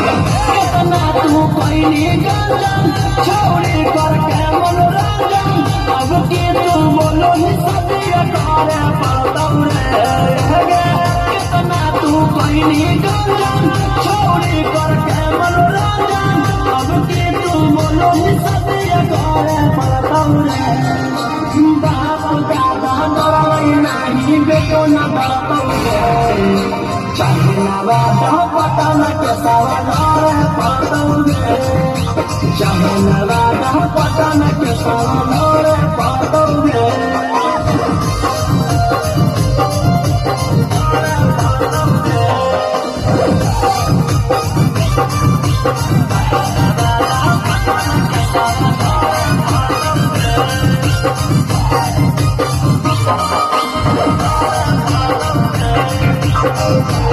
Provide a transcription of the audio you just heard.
कितना तू कोई गंजन छोड़ी करके मनोरंजन अब के तू बोलो ही सदिया करे पड़ताऊ रे कितना तू कोई गंजन छोड़ी करके मनोरंजन अब के तू बोलो ही सदिया करे पड़ताऊ रे बाप दादा डराई नहीं बेटो न डरताऊ रे चाहना वादा पता न कैसा डरे पड़ताऊ रे चाहना वादा पता न कैसा डरे पड़ताऊ रे